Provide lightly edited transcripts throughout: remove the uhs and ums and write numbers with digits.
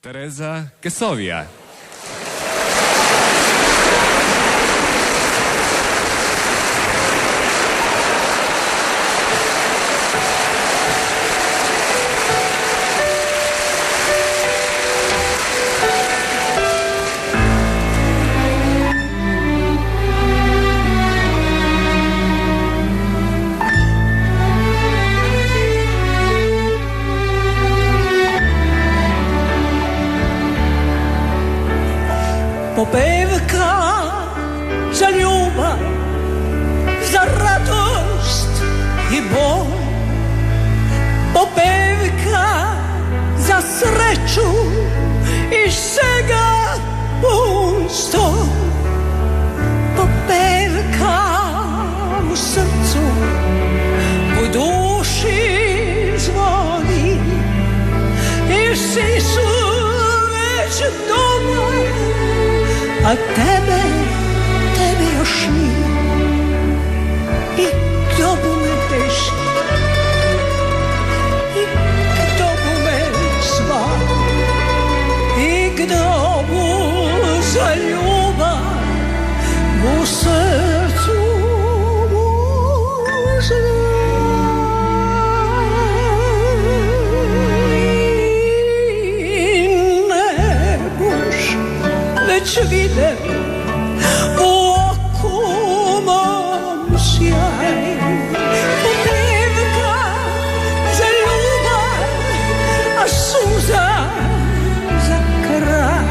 Teresa Kesovija. Popevka za ljubav, za radost i bol, popevka za sreću i svega pun stol, popevka u srcu, u duši zvoni i svi su već doma, a tebe još nije. I kdo bu me teši, i kdo bu me zvao, i kdo bu za ljubav u srcu mu znao. I ne buš već vidim u oku mom sjaj, popevka za ljubav, a suza za kraj.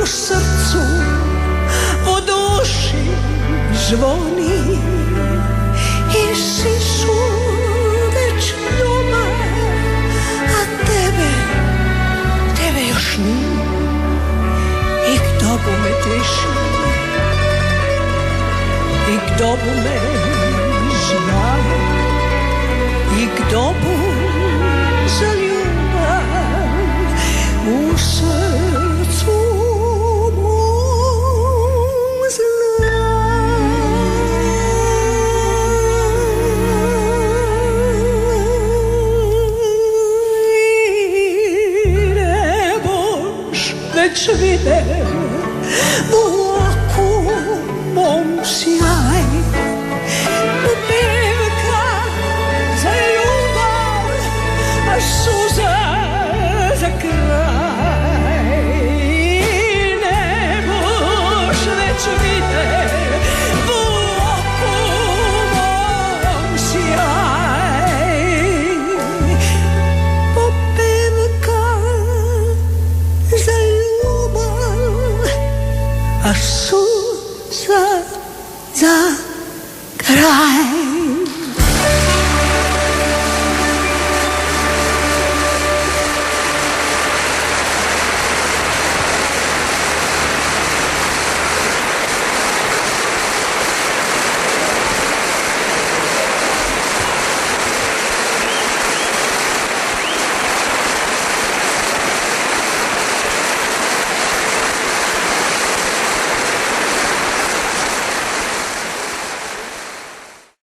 U srcu, u duši zvoni i svi su već doma, a tebe još nije. I kdo bu me teši, i kdo bu me zvao, i kdo bu za ljubav u srcu već vidim u oku mom sjaj, popevka za ljubav, a suza za kraj. Ne buš već vidim u oku mom sjaj, popevka za ljubav, a suza